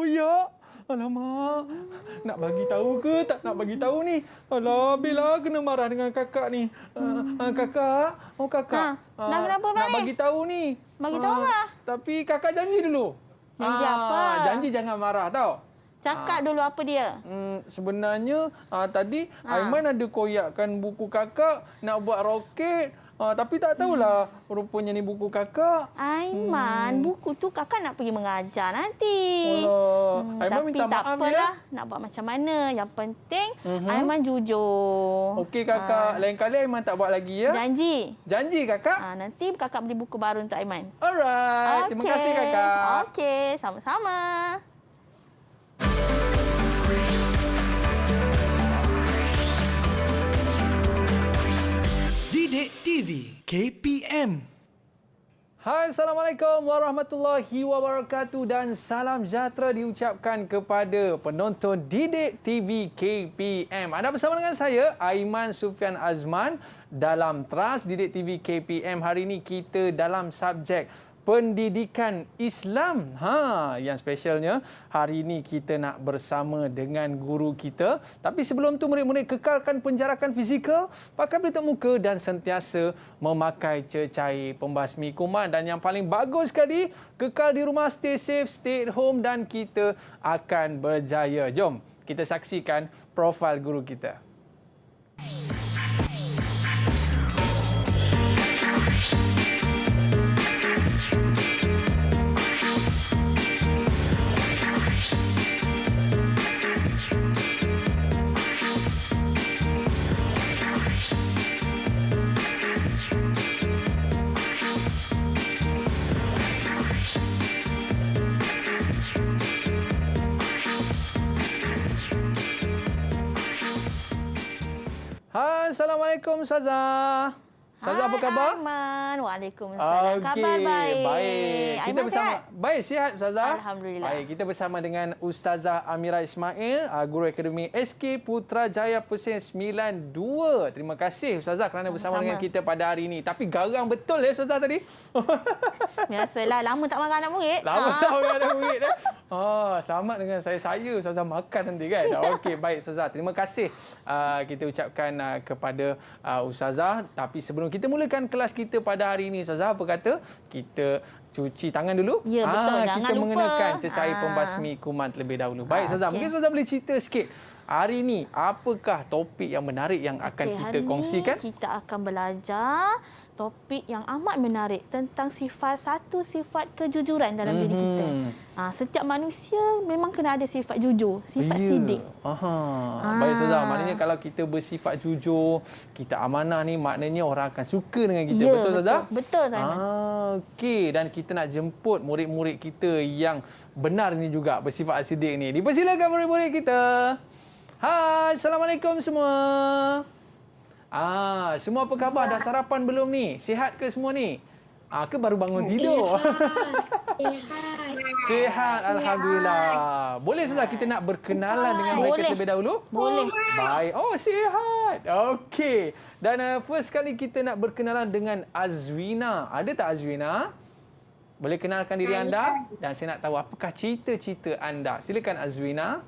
koyak. Alamak, nak bagi tahu ke tak nak bagi tahu ni? Alah, Bella kena marah dengan kakak ni. Kakak, kakak. Dah kenapa pula nak ni? bagi tahu ni. Bagi tahu apa? Tapi kakak janji dulu. Janji apa? Janji jangan marah tau. Cakap dulu apa dia? Sebenarnya tadi Aiman ada koyakkan buku kakak nak buat roket. Tapi tak tahulah rupanya ni buku kakak. Aiman, buku tu kakak nak pergi mengajar nanti. Aiman Tapi minta tak maaf apalah, ya. nak buat macam mana. Yang penting Aiman jujur. Okey kakak, lain kali Aiman tak buat lagi ya. Janji. Janji kakak. Nanti kakak beli buku baru untuk Aiman. Alright, terima kasih kakak. Okey, sama-sama. Didik TV KPM. Hai, Assalamualaikum warahmatullahi wabarakatuh dan salam sejahtera diucapkan kepada penonton Didik TV KPM. Anda bersama dengan saya, Aiman Sufian Azman dalam Trans Didik TV KPM. Hari ini kita dalam subjek pendidikan Islam. Yang specialnya hari ini kita nak bersama dengan guru kita. Tapi sebelum tu murid-murid kekalkan penjarakan fizikal, pakai pelitup muka dan sentiasa memakai cecair pembasmi kuman. Dan yang paling bagus sekali, kekal di rumah, stay safe, stay at home dan kita akan berjaya. Jom kita saksikan profil guru kita. Hai, Assalamualaikum Ustazah. Ustazah apa khabar? Aiman. Waalaikumsalam. Khabar baik. Baik. Kita Aiman bersama. sihat? Baik, sihat Ustazah. Alhamdulillah. Baik, kita bersama dengan Ustazah Amira Ismail, guru akademi SK Putrajaya Pesin 92. Terima kasih Ustazah kerana bersama dengan kita pada hari ini. Tapi garang betul ya Ustazah tadi. Biasalah, lama tak makan anak murid. Lama tak makan anak murid. Selamat dengan saya Ustazah makan nanti kan. Okey, baik Ustazah. Terima kasih kita ucapkan kepada Ustazah. Tapi sebelum kita mulakan kelas kita pada hari ini, Ustazah, apa kata kita cuci tangan dulu? Ya, betul. Jangan kita lupa. mengenakan cecair pembasmi kuman terlebih dahulu. Baik, Ustazah. Mungkin Ustazah boleh cerita sikit. Hari ini, apakah topik yang menarik yang akan kita kongsikan? Hari ini kita akan belajar topik yang amat menarik tentang satu sifat kejujuran dalam diri kita. Setiap manusia memang kena ada sifat jujur, sifat sidik. Baik Ustazah, maknanya kalau kita bersifat jujur, kita amanah ni, maknanya orang akan suka dengan kita. Ya, betul Ustazah? Betul, Aiman. Okey, dan kita nak jemput murid-murid kita yang benar ni juga bersifat sidik ni. Dipersilakan murid-murid kita. Hai, Assalamualaikum semua. Semua apa khabar? Dah sarapan belum ni? Sihat ke semua ni? Ke baru bangun tidur? Sihat, Alhamdulillah. Boleh Ustazah kita nak berkenalan dengan mereka terlebih dahulu? Boleh. Baik. Oh, sihat. Okey. Dan first kali kita nak berkenalan dengan Azwina. Ada tak Azwina? Boleh kenalkan diri anda? Dan saya nak tahu apakah cita-cita anda. Silakan Azwina.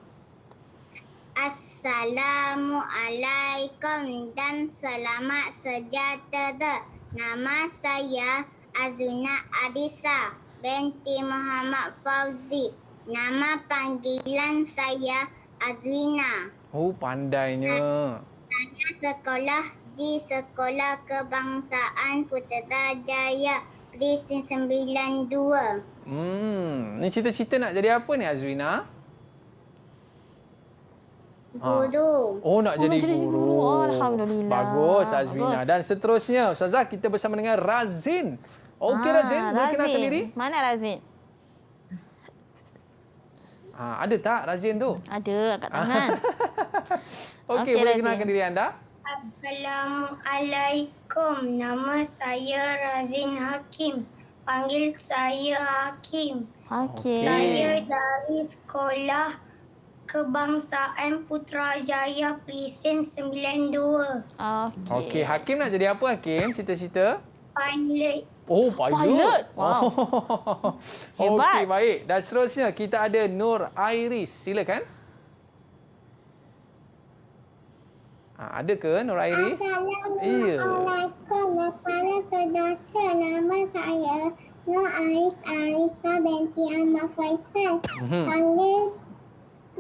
Assalamualaikum dan selamat sejahtera. Nama saya Azwina Adisa binti Muhammad Fauzi. Nama panggilan saya Azwina. Oh, pandainya. Saya sekolah di Sekolah Kebangsaan Putrajaya Pesin 92. Ni cita-cita nak jadi apa ni Azwina? Guru. Oh, nak jadi guru. Alhamdulillah. Bagus Azwina. Bagus. Dan seterusnya Ustazah kita bersama dengan Razin. Okey Razin, boleh kenalkan diri? Mana Razin? Ada tak Razin tu? Ada kat tangan. Okey, boleh kenalkan diri anda? Assalamualaikum. Nama saya Razin Hakim. Panggil saya Hakim. Okey. Saya dari Sekolah Kebangsaan Putrajaya Pesin 92. Okey, Hakim nak jadi apa Hakim? Cita-cita? Pilot. Oh, pilot. Pilot? Wow. Hebat. Okey, baik. Dan seterusnya kita ada Nur Iris. Silakan. Ada ke Nur Iris? Assalamualaikum warahmatullahi wabarakatuh. Nama saya Nur Aris Arisa binti Ahmad Faisal.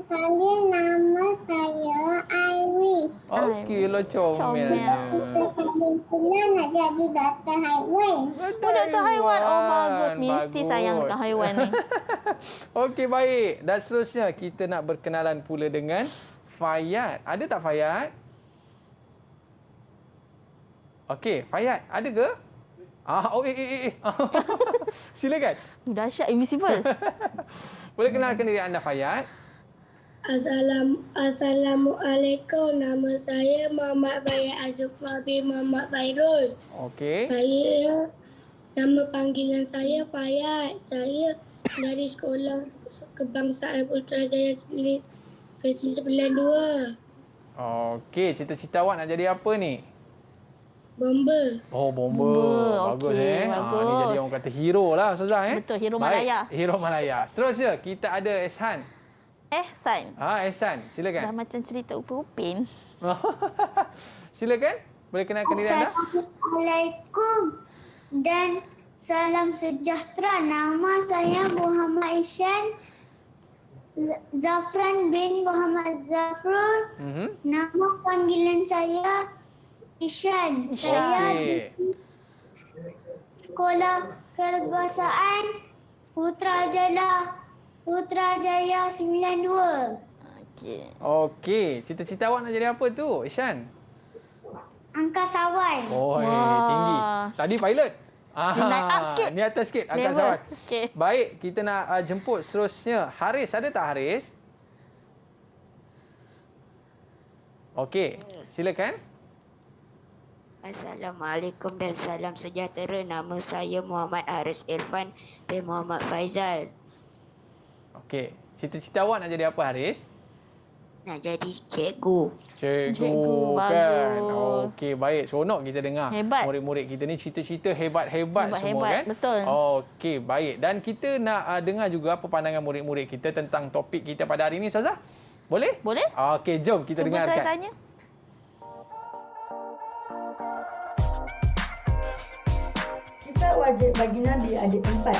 Panggil nama saya Iris. Okey, lo comelnya. Saya pula nak jadi doktor haiwan. Oh, doktor haiwan. Oh, bagus. Mesti Bagus. sayang doktor haiwan ni. Okey, baik. Dan seterusnya kita nak berkenalan pula dengan Fayat. Ada tak Fayat? Okey, Fayat. Ada ke? Silakan. Dahsyat, invisible. Boleh kenalkan diri anda, Fayat? Assalamualaikum. Nama saya Muhammad Fayat Azufar bin Muhammad Fairul. Okey. Nama panggilan saya Fayat. Saya dari Sekolah Kebangsaan Putrajaya 92. Okey, cita-cita awak nak jadi apa ni? Bomba. Oh, bomba. Bomba. Bagus Okey, Ni bagus. jadi orang kata hero lah Ustazah Betul, hero Baik, Malaya. Hero Malaya. Seterusnya kita ada Ehsan. Ehsan. Ehsan, Dah silakan. macam cerita Upin. Silakan. Boleh kenalkan diri anda? Assalamualaikum dan salam sejahtera. Nama saya Muhammad Ishan Zafran bin Muhammad Zafrul. Nama panggilan saya Ishan. Saya Okey. Sekolah Kebangsaan Putrajaya 92. Okey. Okey, cita-cita awak nak jadi apa tu, Ihsan? Angkasawan. Oh, Wah. tinggi. Tadi pilot. Naik up sikit. Ni atas sikit, Level. angkasawan. Okey. Baik, kita nak jemput seterusnya. Haris, ada tak Haris? Okey, silakan. Assalamualaikum dan salam sejahtera. Nama saya Muhammad Haris Irfan bin Muhammad Faizal. Okey, cita-cita awak nak jadi apa Haris? Nak jadi cikgu. Cikgu kan. bagus. Okey, baik. Seronok kita dengar. Hebat. Murid-murid kita ni cita-cita hebat-hebat semua Hebat-hebat, kan? betul. Okey, baik. Dan kita nak dengar juga apa pandangan murid-murid kita tentang topik kita pada hari ini, Ustazah. Boleh? Boleh? Okey, jom kita Cuba dengarkan. try tanya. Sifat wajib bagi Nabi ada 4.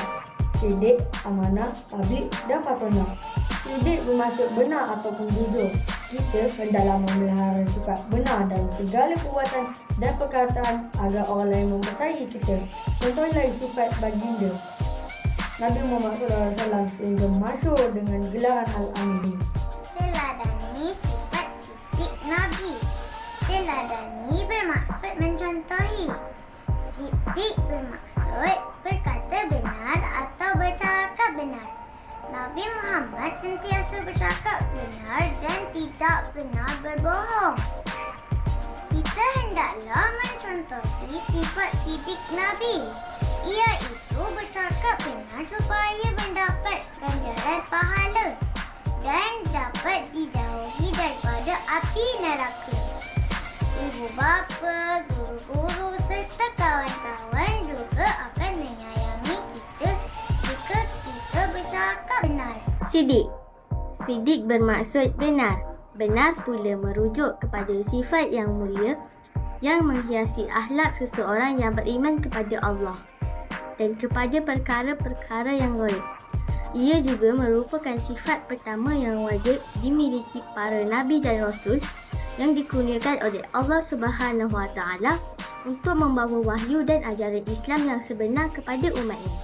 Sidik, amanah, tabligh dan fatonah. Sidik bermaksud benar ataupun jujur. Kita hendaklah memelihara sifat benar dalam segala perbuatan dan perkataan agar orang lain mempercayai kita. Contohlah sifat baginda Nabi Muhammad SAW sehingga masyhur dengan gelaran Al-Amin. Teladani sifat sidik Nabi. Teladani bermaksud mencontohi. Sidik bermaksud berkata benar atau bercakap benar. Nabi Muhammad sentiasa bercakap benar dan tidak pernah berbohong. Kita hendaklah mencontohi sifat sidik Nabi, iaitu bercakap benar supaya mendapat ganjaran pahala dan dapat dijauhi daripada api neraka. Ibu bapa, guru-guru serta kawan-kawan juga akan menyayangi kita jika kita bercakap benar. Sidik. Sidik bermaksud benar. Benar pula merujuk kepada sifat yang mulia yang menghiasi akhlak seseorang yang beriman kepada Allah dan kepada perkara-perkara yang gaib. Ia juga merupakan sifat pertama yang wajib dimiliki para nabi dan rasul yang dikurniakan oleh Allah Subhanahu Wa Taala untuk membawa wahyu dan ajaran Islam yang sebenar kepada umat ini.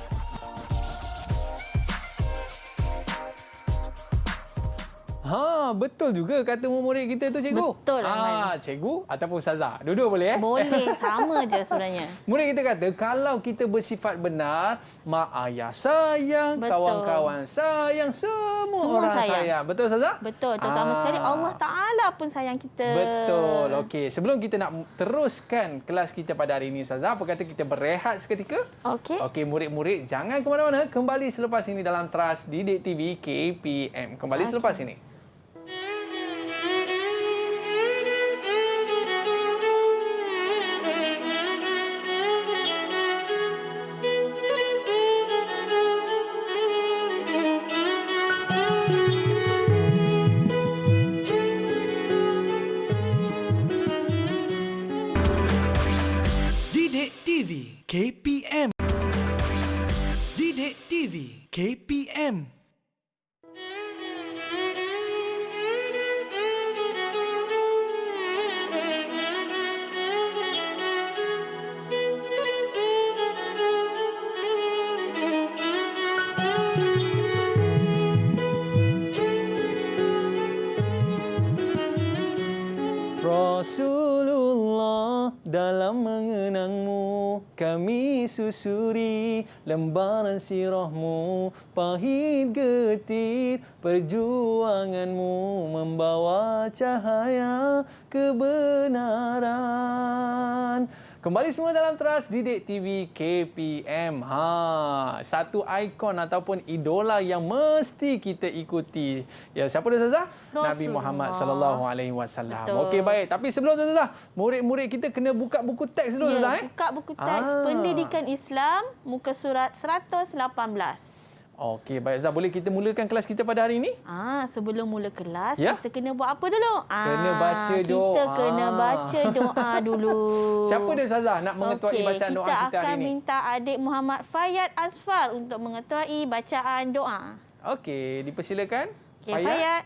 Betul juga kata murid kita tu, cikgu. Betul, Aiman. Cikgu ataupun ustazah. Dua-dua boleh Boleh, sama je sebenarnya. Murid kita kata kalau kita bersifat benar, mak ayah sayang, Betul. kawan-kawan sayang, semua orang sayang. Betul Ustazah? Betul, terutama sekali Allah Ta'ala pun sayang kita. Betul. Okey, sebelum kita nak teruskan kelas kita pada hari ini Ustazah, apa kata kita berehat seketika? Okey. Okey, murid-murid jangan ke mana-mana. Kembali selepas ini dalam Trust Didik TV KPM. Kembali selepas ini. dalam mengenangmu kami susuri lembaran sirahmu, pahit getir perjuanganmu membawa cahaya kebenaran. Kembali semua dalam Teras Didik TV KPM. Satu ikon ataupun idola yang mesti kita ikuti. Ya, siapa dia, Ustazah? Nabi Muhammad sallallahu alaihi wasallam. Okey, baik. Tapi sebelum tu, Ustazah, murid-murid kita kena buka buku teks dulu, Ustazah. Buka buku teks Pendidikan Islam muka surat 118. Okey, baik, Ustazah. Boleh kita mulakan kelas kita pada hari ini? Sebelum mula kelas, kita kena buat apa dulu? Kena baca doa. Kita kena baca doa dulu. Siapa dia, Ustazah, nak mengetuai bacaan doa kita hari ini? Kita akan minta adik Muhammad Fayyad Asfar untuk mengetuai bacaan doa. Okey, dipersilakan. Okey, Fayyad.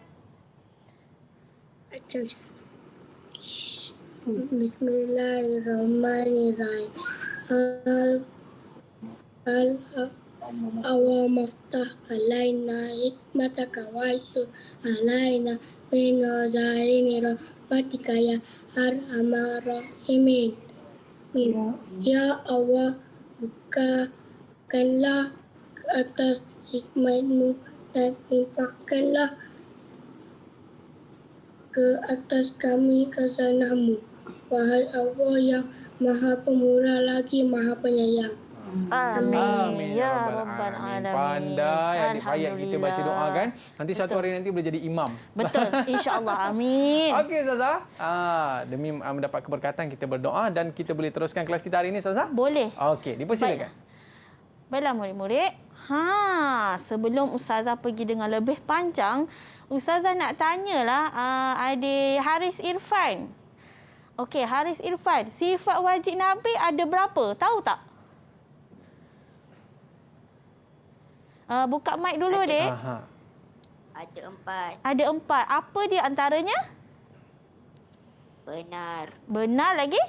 Bismillahirrahmanirrahim. Allahumma aftah alaina hikmataka wa yusur alaina min wazaini rahmatika ya arhamar rahimin. Ya Allah, bukakanlah atas hikmatmu dan limpahkanlah ke atas kami khazanahmu. Wahai Allah yang Maha Pemurah lagi Maha Penyayang. Amin. Ya Rabbal Alamin. Pandai adik Fayyad kita baca doa kan. Nanti satu hari nanti boleh jadi imam. Betul. InsyaAllah. Amin. Okey, Ustazah. Demi mendapat keberkatan kita berdoa dan kita boleh teruskan kelas kita hari ini, Ustazah? Boleh. Okey, dipersilakan. Baiklah murid-murid. Sebelum Ustazah pergi dengan lebih panjang, Ustazah nak tanyalah adik Haris Irfan. Okey, Haris Irfan, sifat wajib Nabi ada berapa? Tahu tak? Buka mic dulu, Dek. Ada 4. Ada 4. Apa dia antaranya? Benar. Benar lagi?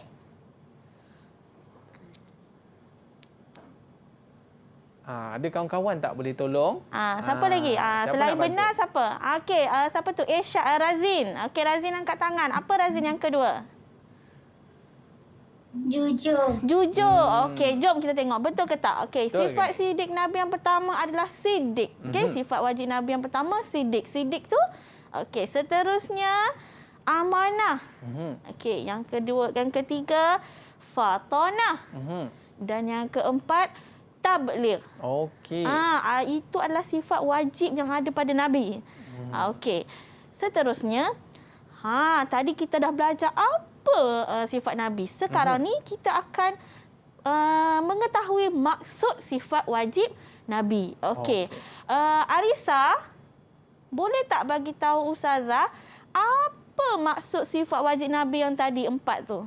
Ada kawan-kawan tak boleh tolong? Siapa lagi? Selain benar, siapa? Okey, siapa tu? Esha Razin. Okey, Razin angkat tangan. Apa Razin yang kedua? Jujur. Okey, jom kita tengok. Betul ke tak? Okey, sifat sidik Nabi yang pertama adalah sidik. Okey, sifat wajib Nabi yang pertama sidik. Sidik tu, okey, seterusnya amanah. Okey, yang kedua, yang ketiga fatonah. Dan yang keempat tabligh. Okey. Itu adalah sifat wajib yang ada pada Nabi. Okey. Seterusnya, tadi kita dah belajar apa sifat Nabi. Sekarang ni kita akan mengetahui maksud sifat wajib Nabi. Okey. Arisa, boleh tak bagi tahu Ustazah apa maksud sifat wajib Nabi yang tadi 4 tu?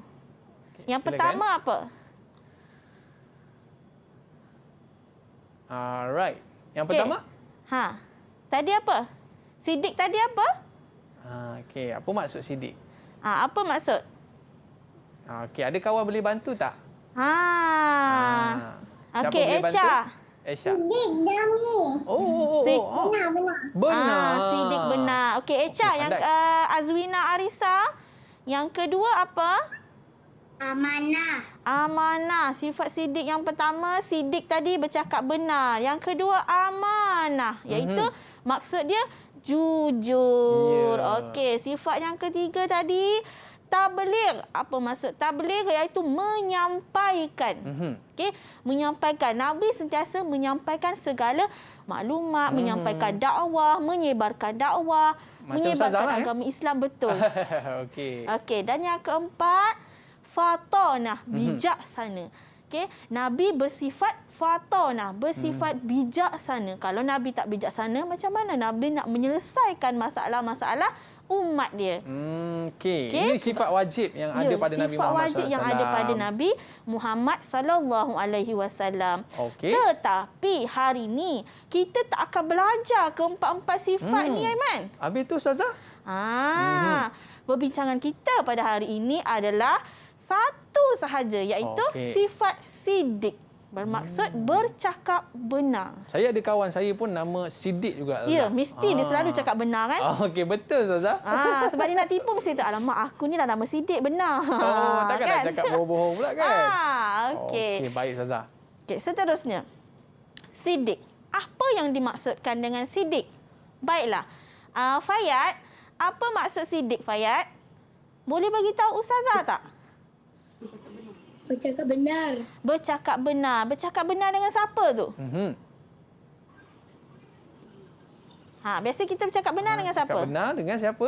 Yang pertama apa? Alright. Yang pertama? Tadi apa? Sidik tadi apa? Okey, apa maksud sidik? Apa maksud? Okey, ada kawan boleh bantu tak? Okey, Echa. Sidik Nabi. Benar. Sidik benar. Okey, Echa. Yang Azwina Arisa. Yang kedua apa? Amanah. Sifat sidik yang pertama, sidik tadi bercakap benar. Yang kedua, amanah. Iaitu maksud dia jujur. Okey, sifat yang ketiga tadi, tabligh. Apa maksud tabligh? Iaitu menyampaikan. Okey, menyampaikan. Nabi sentiasa menyampaikan segala maklumat, menyampaikan dakwah, menyebarkan dakwah, menyebarkan agama Islam. Betul. Okey, dan yang keempat, fatonah, bijaksana. Okey, Nabi bersifat fatonah, bersifat bijaksana. Kalau Nabi tak bijaksana, macam mana Nabi nak menyelesaikan masalah-masalah umat dia? Okey. Ini sifat wajib yang ada pada Nabi Muhammad SAW. Sifat wajib yang ada pada Nabi Muhammad sallallahu alaihi wasallam. Tetapi hari ni kita tak akan belajar keempat-empat sifat ni, Aiman. Habis tu, Ustazah? Perbincangan kita pada hari ini adalah satu sahaja, iaitu sifat sidik. Bermaksud bercakap benar. Saya ada kawan saya pun nama Siddiq juga. Ya, mesti dia selalu cakap benar kan? Okey, betul Ustazah. Sebab dia nak tipu mesti tu. Alamak, aku ni lah nama Siddiq benar. Oh, takkan nak cakap bohong-bohong pula kan? Okey. Okey, baik Ustazah. Okey, seterusnya. Siddiq. Apa yang dimaksudkan dengan Siddiq? Baiklah. Fayat, apa maksud Siddiq, Fayat? Boleh bagi tahu Ustazah tak? Bercakap benar. Bercakap benar. Bercakap benar dengan siapa tu? Biasa kita bercakap benar dengan siapa? Cakap benar dengan siapa?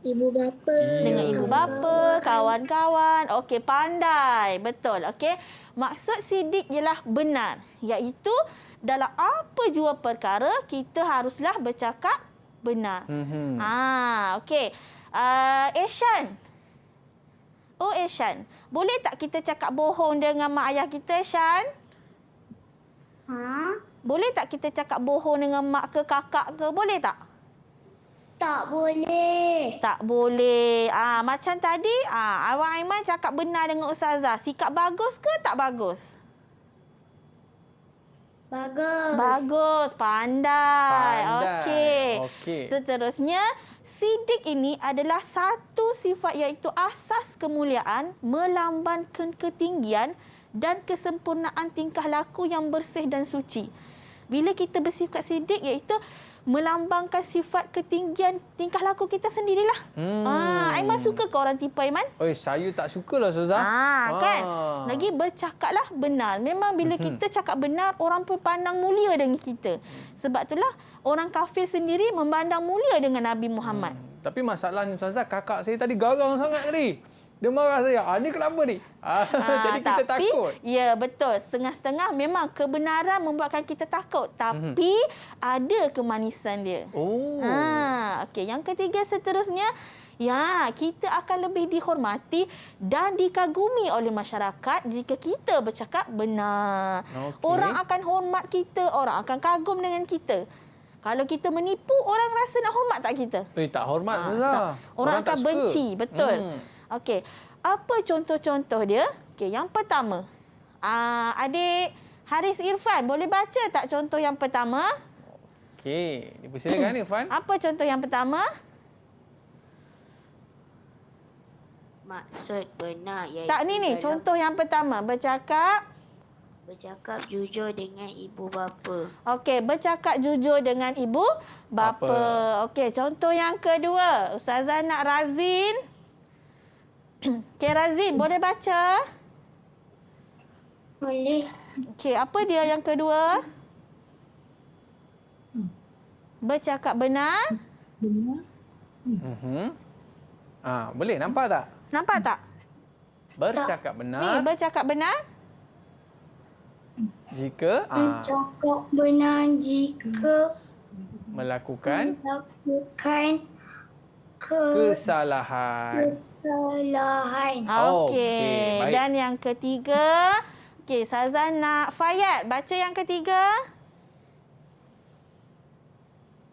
Ibu bapa. Dengan ibu bapa, kawan-kawan. Okey, pandai. Betul. Okey. Maksud Siddiq ialah benar. Iaitu dalam apa jua perkara, kita haruslah bercakap benar. Okey. Eshan. Oh, Eshan. Boleh tak kita cakap bohong dengan mak ayah kita, Eshan? Boleh tak kita cakap bohong dengan mak ke kakak ke? Boleh tak? Tak boleh. Tak boleh. Macam tadi, Abang Aiman cakap benar dengan Ustazah. Sikap bagus ke tak bagus? Bagus. Bagus. Pandai. Okey. Okey. Seterusnya, Siddiq ini adalah satu sifat iaitu asas kemuliaan, melambangkan ketinggian dan kesempurnaan tingkah laku yang bersih dan suci. Bila kita bersifat Siddiq iaitu melambangkan sifat ketinggian tingkah laku kita sendirilah. Aiman suka ke orang tipu, Aiman? Saya tak sukalah Ustazah. Kan? Lagi bercakaplah benar. Memang bila kita cakap benar, orang pun pandang mulia dengan kita. Sebab itulah orang kafir sendiri memandang mulia dengan Nabi Muhammad. Tapi masalahnya Ustazah, kakak saya tadi garang sangat tadi. Dia marah saya. Ni kenapa ni? Jadi kita takut. Ya, betul. Setengah-setengah memang kebenaran membuatkan kita takut. Tapi ada kemanisan dia. Okey, yang ketiga seterusnya, kita akan lebih dihormati dan dikagumi oleh masyarakat jika kita bercakap benar. Orang akan hormat kita, orang akan kagum dengan kita. Kalau kita menipu, orang rasa nak hormat tak kita? Tak hormat Ustazah. Orang akan tak suka. benci, betul. Okey, apa contoh-contoh dia? Okey, yang pertama, adik Haris Irfan, boleh baca tak contoh yang pertama? Okey, dipersilakan Irfan. Apa contoh yang pertama? Maksud benar iaitu Tak, ni dalam contoh yang pertama, bercakap jujur dengan ibu bapa. Okey, bercakap jujur dengan ibu bapa. Okey, contoh yang kedua, Ustazah nak Razin. Okey, Razin, boleh baca? Boleh. Okey, apa dia yang kedua? Bercakap benar. Boleh nampak tak? Nampak tak? Bercakap Ni, benar bercakap benar. jika Bercakap benar jika melakukan melakukan kesalahan. kesalahan. Okey. baik. Dan yang ketiga, okey, Ustazah nak Fayat baca yang ketiga.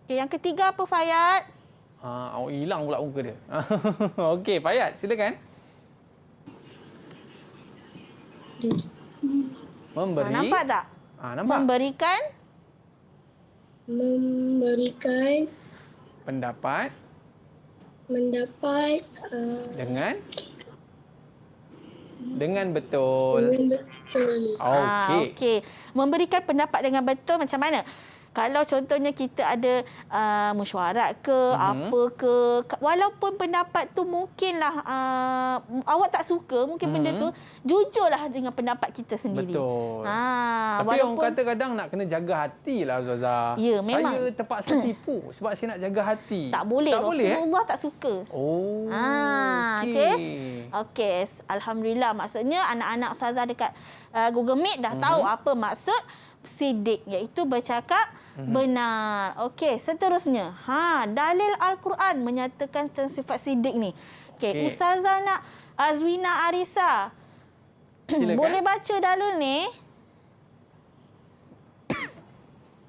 Okey, yang ketiga apa, Fayat? Awak hilang pula muka dia. Okey, Fayat, silakan. Memberi. Nampak tak? Nampak. Memberikan Pendapat mendapat dengan betul. dengan betul. Okey. Okey. Memberikan pendapat dengan betul macam mana? Kalau contohnya kita ada mesyuarat ke, apa ke, walaupun pendapat tu mungkinlah awak tak suka, mungkin benda tu, jujurlah dengan pendapat kita sendiri. Betul. Tapi walaupun, orang kata kadang nak kena jaga hati lah Ustazah. Ya, memang. Saya terpaksa tipu sebab saya nak jaga hati. tak boleh. Tak boleh, Rasulullah tak suka. Oh, Okey. Okey, alhamdulillah, maksudnya anak-anak Ustazah dekat Google Meet dah tahu apa maksud Siddiq, iaitu bercakap benar. Okey, seterusnya. Dalil Al-Quran menyatakan tentang sifat Siddiq ni. Okey, Ustazah nak Azwina Arisa. Boleh baca dalil ni?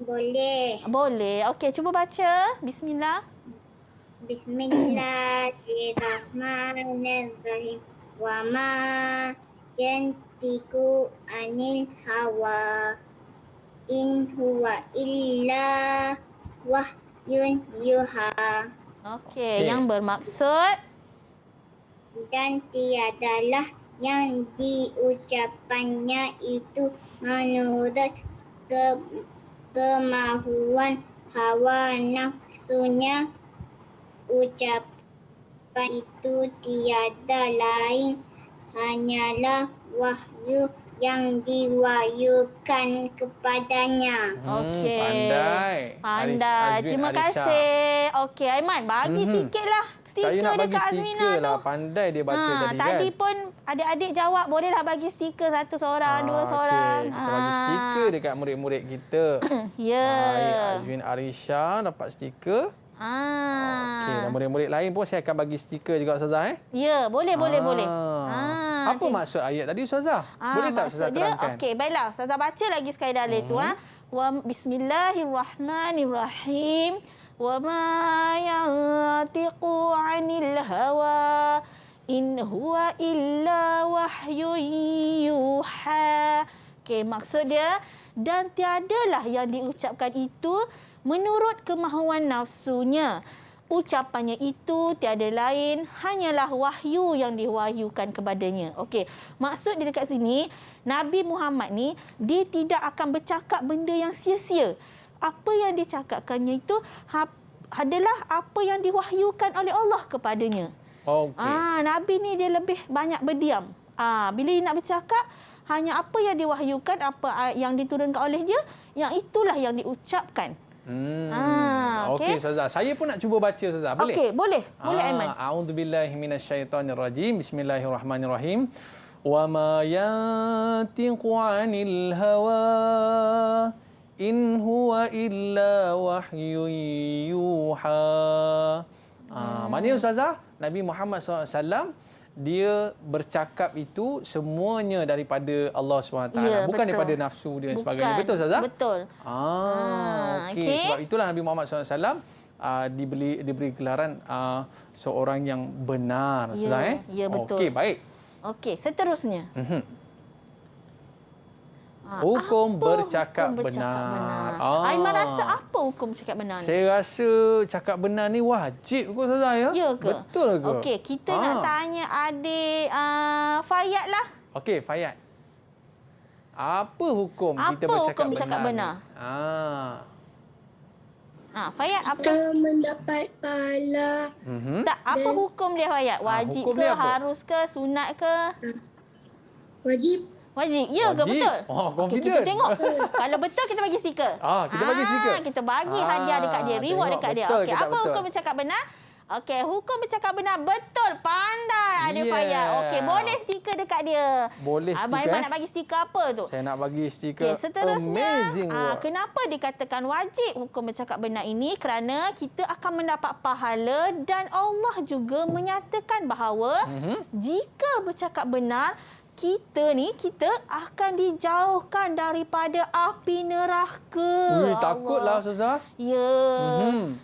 Boleh. Boleh. Okey, cuba baca. Bismillah. Bismillahirrahmanirrahim. Wa ma yantiqu anil hawa in huwa illa wahyun yuha. Okey, yang bermaksud Dan tiadalah yang diucapannya itu menurut kemahuan hawa nafsunya. Ucapan itu tiada lain hanyalah wahyu yang diwahyukan kepadanya. okey. Pandai. Pandai. Azwin Terima Arisha. kasih. Okey, Aiman, bagi sikitlah Saya stiker nak bagi dekat Azmina stiker tu. lah. Pandai dia baca tadi kan. Tadi pun adik-adik jawab, bolehlah bagi stiker satu seorang, dua seorang. Okey, kita bagi stiker dekat murid-murid kita. Ya. Baik, Azwin Arisha dapat stiker. Okey, dan murid-murid lain pun saya akan bagi stiker juga Ustazah Ya, boleh. Apa maksud ayat tadi Ustazah? Boleh tak Ustazah terangkan? Okey, baiklah. Ustazah baca lagi sekali dalil tu. Wa bismillahirrahmanirrahim. Wa ma yantiqu 'anil hawa in huwa illa wahyun yuha. Okey, maksud dia, dan tiadalah yang diucapkan itu menurut kemahuan nafsunya. Ucapannya itu tiada lain hanyalah wahyu yang diwahyukan kepadanya. Okey, maksud dia dekat sini, Nabi Muhammad ni dia tidak akan bercakap benda yang sia-sia. Apa yang dicakapkannya itu adalah apa yang diwahyukan oleh Allah kepadanya. Okey. Nabi ni dia lebih banyak berdiam. Bila dia nak bercakap, hanya apa yang diwahyukan, apa yang diturunkan oleh dia, yang itulah yang diucapkan. Okey Ustazah, saya pun nak cuba baca Ustazah. Boleh? Okey, boleh. Boleh Aiman. A'udzubillahi minasyaitonirrajim. Bismillahirrahmanirrahim. Wa ma yantiqu 'anil hawa in huwa illa wahyun yuha. Maknanya Ustazah, Nabi Muhammad SAW dia bercakap itu semuanya daripada Allah SWT. Ya, bukan betul. daripada nafsu dia dan sebagainya. Betul Ustazah? Betul. Okey. okey. Sebab itulah Nabi Muhammad SAW diberi gelaran seorang yang benar. Ya, Ustazah, ya, betul. Okey, baik. Okey, seterusnya. Hukum Apa bercakap hukum benar. Aiman rasa apa hukum cakap benar ni? Saya rasa cakap benar ni wajib kot Ustazah ya? Ya ke? Betul ke? Okey, kita nak tanya adik Fayat lah. Okey, Fayat. Apa hukum kita bercakap benar? Fayat, apa? Kita mendapat pahala. Tak, apa hukum dia Fayat? Wajib hukum ke, dia apa? harus ke, sunat ke? Wajib. Wajib. Ya ke, Wajib. betul? Confident. Okey, kita tengok. Kalau betul, kita bagi stiker. Kita bagi stiker. Kita bagi hadiah dekat dia, reward tengok dekat dia. betul Okey, ke tak apa betul? hukum bercakap benar? Okey, hukum bercakap benar. Betul. Pandai adik Yeah. Fayat. Okey, boleh stiker dekat dia. Boleh Abang stiker, Aiman nak bagi stiker apa tu? Saya nak bagi stiker Okey, seterusnya, amazing work. kenapa dikatakan wajib hukum bercakap benar ini? Kerana kita akan mendapat pahala dan Allah juga menyatakan bahawa jika bercakap benar, kita akan dijauhkan daripada api neraka. Ui, takutlah Ustazah. Ya.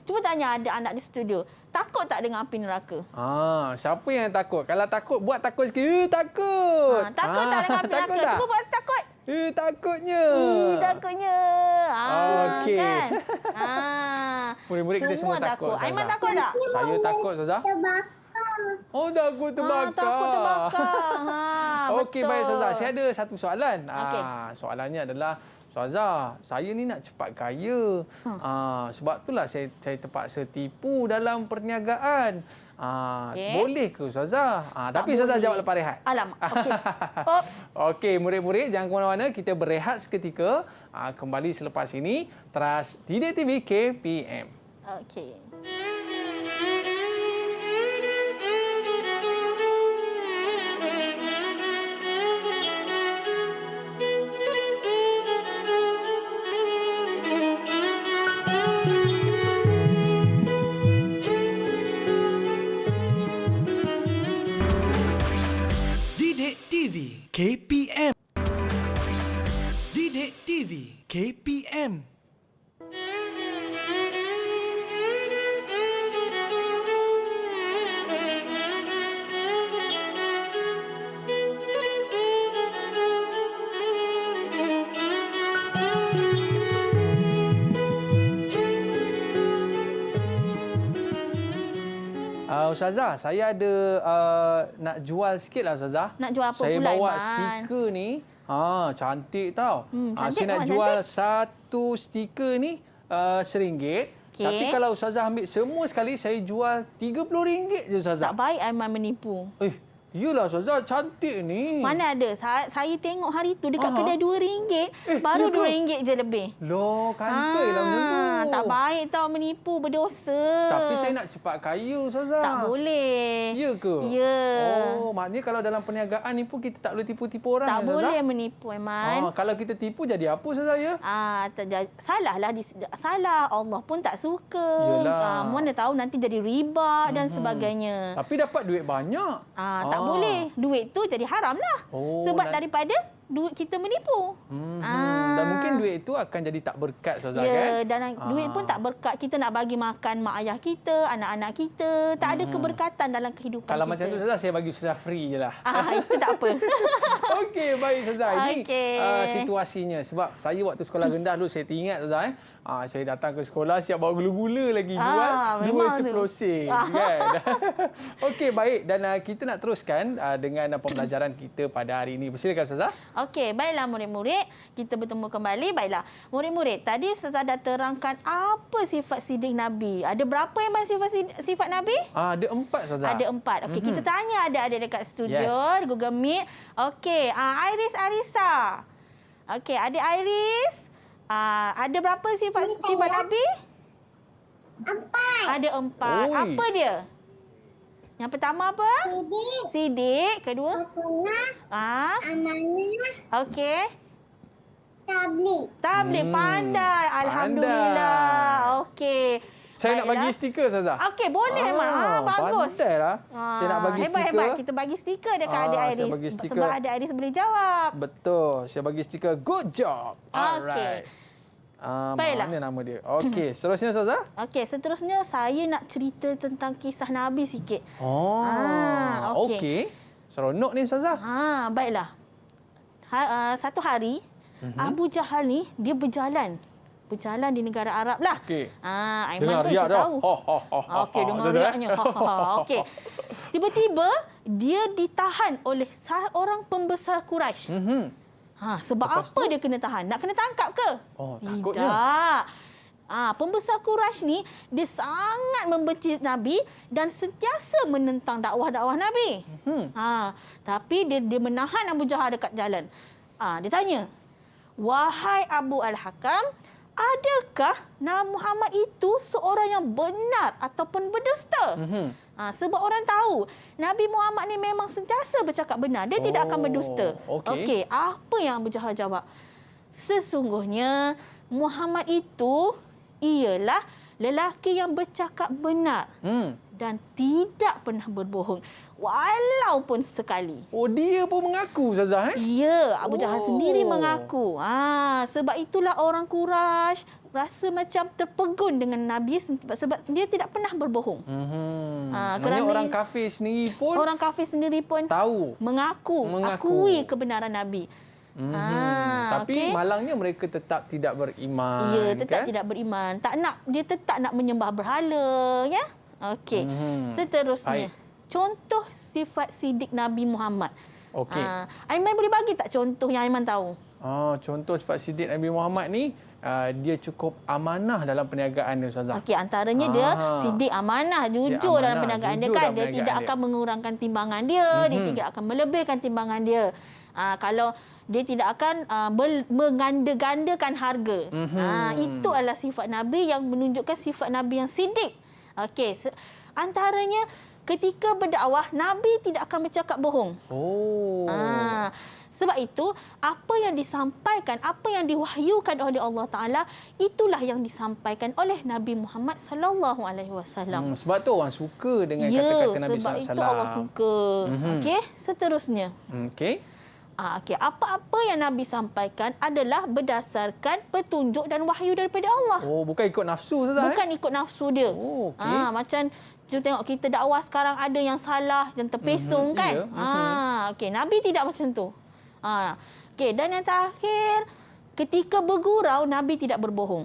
Cuba tanya ada anak di studio. Takut tak dengan api neraka? Siapa yang takut? Kalau takut, buat takut sikit. Takut. Takut tak dengan api neraka? tak? Cuba buat takut. Takutnya. Takutnya. Okey. Kan? Murid-murid kita semua takut. Ustazah. Aiman takut tak? Saya takut Ustazah. Takut terbakar. Takut terbakar. Okey, betul. baik Ustazah. Saya ada satu soalan. Okey. Soalannya adalah, Ustazah, saya ni nak cepat kaya. Sebab itulah saya terpaksa tipu dalam perniagaan. Okey. Boleh ke Ustazah? Tapi Ustazah boleh. jawab lepas rehat. Alamak. Okey. Oops. Okey, murid-murid jangan ke mana-mana. Kita berehat seketika. Kembali selepas ini. Teras Didik TV KPM. Okey. Didik TV KPM. Didik TV KPM. Ustazah, saya ada nak jual sikit lah Ustazah. Nak jual apa saya pula, bawa Aiman? stiker ni. Cantik tau. Cantik, Saya nak Aiman, jual cantik. satu stiker ni RM1. Okey. Tapi kalau Ustazah ambil semua sekali, saya jual RM30 je Ustazah. Tak baik Aiman menipu. Yelah Ustazah, cantik ni. Mana ada. Saya tengok hari tu dekat kedai RM2. ya Baru ke? RM2 je lebih. Loh, kantoi lah macam tu. Tak baik tau menipu, berdosa. Tapi saya nak cepat kaya Ustazah. Tak boleh. Ya ke? Ya. Oh, maknanya kalau dalam perniagaan ni pun kita tak boleh tipu-tipu orang. Tak ya, Ustazah? boleh menipu, Aiman. Kalau kita tipu jadi apa Ustazah ya? Salahlah. Salah. Allah pun tak suka. Yelah. Mana tahu nanti jadi riba dan sebagainya. Tapi dapat duit banyak. Tak boleh. Duit tu jadi haram lah. Sebab daripada duit kita menipu. Dan mungkin duit itu akan jadi tak berkat Ustazah kan? Dan duit pun tak berkat. Kita nak bagi makan mak ayah kita, anak-anak kita. Tak ada keberkatan dalam kehidupan Kalau kita. macam tu Ustazah, saya bagi Ustazah free je lah. Itu tak apa. Okey, baik Ustazah. Ini Okey. situasinya. Sebab saya waktu sekolah rendah dulu, saya teringat Ustazah. Saya datang ke sekolah, siap bawa gula-gula lagi. Jual memang tu. 2 seprosing. Kan? Okey, baik. Dan kita nak teruskan dengan pembelajaran kita pada hari ini. Silakan Ustazah. Okey, baiklah murid-murid. Kita bertemu kembali. Baiklah. Murid-murid, tadi Ustazah dah terangkan apa sifat sidik Nabi. Ada berapa yang sifat Nabi? Ada 4 Ustazah. Ada 4. Okey, kita tanya adik-adik dekat studio, Yes. Google Meet. Okey, Iris Arisa. Okey, adik Iris. Ada berapa sifat Nabi? 4. Ada 4. Oi. Apa dia? Yang pertama apa? Sidik. Sidik. Kedua? Amanah. Amanah. Okey. Tabligh. Tabligh. Pandai. Alhamdulillah. Okey. Saya nak Baiklah. bagi stiker Ustazah. Okey, boleh Aiman. Bagus. Pandailah. Saya nak bagi stiker. Hebat. Kita bagi stiker dekat adik saya Iris. bagi stiker. Sebab adik Iris boleh jawab. Betul. Saya bagi stiker good job. Alright. Baiklah. Mana nama dia? Okey, seterusnya Ustazah. Okey, seterusnya saya nak cerita tentang kisah Nabi sikit. Okey. okey. Seronok ni Ustazah. Baiklah. Satu hari, Abu Jahal ni dia berjalan di negara Arab lah. Okey. Aiman Dengar pun riak dah. tahu. Okey, dengar riaknya. Okey. Tiba-tiba dia ditahan oleh seorang pembesar Quraisy. Sebab Lepas apa tu? dia kena tahan? Nak kena tangkap ke? Takutnya. Tidak. Pembesar Quraisy ni dia sangat membenci Nabi dan sentiasa menentang dakwah-dakwah Nabi. Tapi dia menahan Abu Jahal dekat jalan. Dia tanya, "Wahai Abu Al-Hakam, adakah Nabi Muhammad itu seorang yang benar ataupun berdusta?" Sebab orang tahu Nabi Muhammad ni memang sentiasa bercakap benar. Dia tidak akan berdusta. Okey, apa yang Abu Jahal jawab? Sesungguhnya Muhammad itu ialah lelaki yang bercakap benar dan tidak pernah berbohong walaupun sekali. Dia pun mengaku Ustazah Ya, Abu Jahal sendiri mengaku. Sebab itulah orang Quraisy rasa macam terpegun dengan Nabi sebab dia tidak pernah berbohong. Kerana orang kafir sendiri pun tahu, mengakui kebenaran Nabi. Tapi malangnya mereka tetap tidak beriman. Ya, tetap kan? tidak beriman. Dia tetap nak menyembah berhala, ya. Okey. Seterusnya, contoh sifat sidik Nabi Muhammad. Okey. Aiman boleh bagi tak contoh yang Aiman tahu? Contoh sifat sidik Nabi Muhammad ni, dia cukup amanah dalam perniagaan dia Ustazah. Okey, antaranya dia sidik, amanah, jujur dalam perniagaan dia kan. Dia tidak akan mengurangkan timbangan dia, dia tidak akan melebihkan timbangan dia. Kalau dia tidak akan menganda-gandakan harga. Itu adalah sifat Nabi yang menunjukkan sifat Nabi yang sidik. Okey, antaranya ketika berdakwah Nabi tidak akan bercakap bohong. Sebab itu apa yang disampaikan, apa yang diwahyukan oleh Allah Taala, itulah yang disampaikan oleh Nabi Muhammad sallallahu alaihi wasallam. Sebab tu orang suka dengan kata-kata Nabi sallallahu alaihi wasallam. Sebab itu Allah suka. Okey, seterusnya. Okey. Apa-apa yang Nabi sampaikan adalah berdasarkan petunjuk dan wahyu daripada Allah. Bukan ikut nafsu Ustazah. Bukan ikut nafsu dia. Okey. Macam kita tengok kita dakwah sekarang ada yang salah, yang terpesong kan. Okey, Nabi tidak macam tu. Okey, dan yang terakhir, ketika bergurau Nabi tidak berbohong.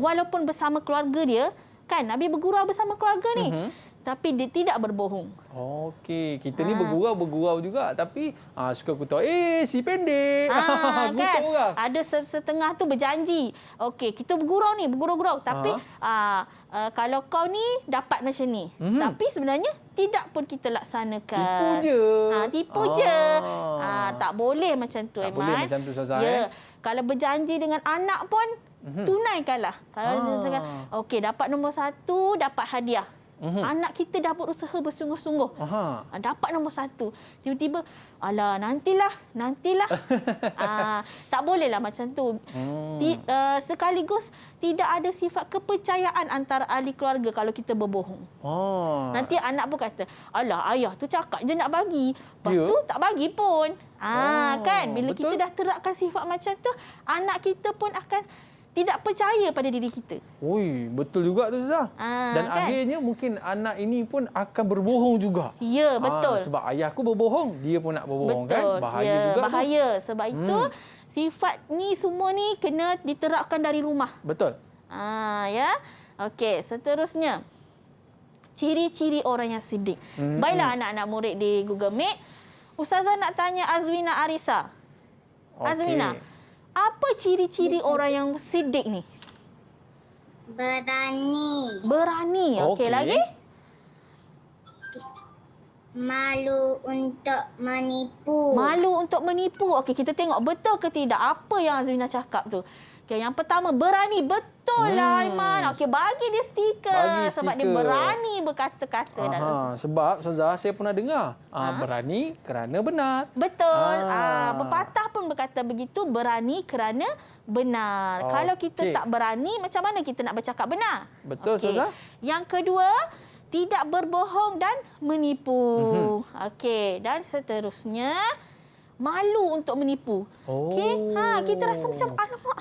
Walaupun bersama keluarga dia, kan Nabi bergurau bersama keluarga ni. tapi dia tidak berbohong. Okey, kita ni bergurau juga tapi suka kutuk. Si pendek. Kan? Kutuk orang. Ada setengah tu berjanji. Okey, kita bergurau tapi kalau kau ni dapat macam ni. Tapi sebenarnya tidak pun kita laksanakan. Tipu je. Tak boleh macam tu, Tak Aiman. boleh macam tu, Ustazah. Ya. Kalau berjanji dengan anak pun tunaikanlah. Kalau dia cakap, okey, dapat nombor 1, dapat hadiah. Anak kita dah berusaha bersungguh-sungguh. Dapat nombor 1. Tiba-tiba, alah, nantilah. Tak bolehlah macam tu. Sekaligus tidak ada sifat kepercayaan antara ahli keluarga kalau kita berbohong. Nanti anak pun kata, alah, ayah tu cakap je nak bagi. Lepas tu tak bagi pun. Kan? Bila kita dah terapkan sifat macam tu, anak kita pun akan tidak percaya pada diri kita. Betul juga tu, Ustazah. Dan kan? akhirnya mungkin anak ini pun akan berbohong juga. Ya, betul. Sebab ayahku berbohong, dia pun nak berbohong, betul. kan? Bahaya juga tu. Bahaya. Sebab itu, sifat ni semua ni kena diterapkan dari rumah. Betul. Ya. Okey, seterusnya. Ciri-ciri orang yang siddiq. Baiklah anak-anak murid di Google Meet. Ustazah nak tanya Azwina Arisa. Azwina, apa ciri-ciri orang yang siddiq ni? Berani. Okey, lagi? Malu untuk menipu. Okey, kita tengok betul ke tidak apa yang Azwina cakap tu. Okey, yang pertama, berani. Betul lah, Aiman. Okey, bagi dia stiker. Sebab dia berani berkata-kata. Sebab, Ustazah, saya pernah dengar. Berani kerana benar. Betul. Pepatah pun berkata begitu, berani kerana benar. Kalau kita tak berani, macam mana kita nak bercakap benar? Betul, Ustazah. Yang kedua, tidak berbohong dan menipu. Okey, dan seterusnya, malu untuk menipu. Okey, kita rasa macam, alamak,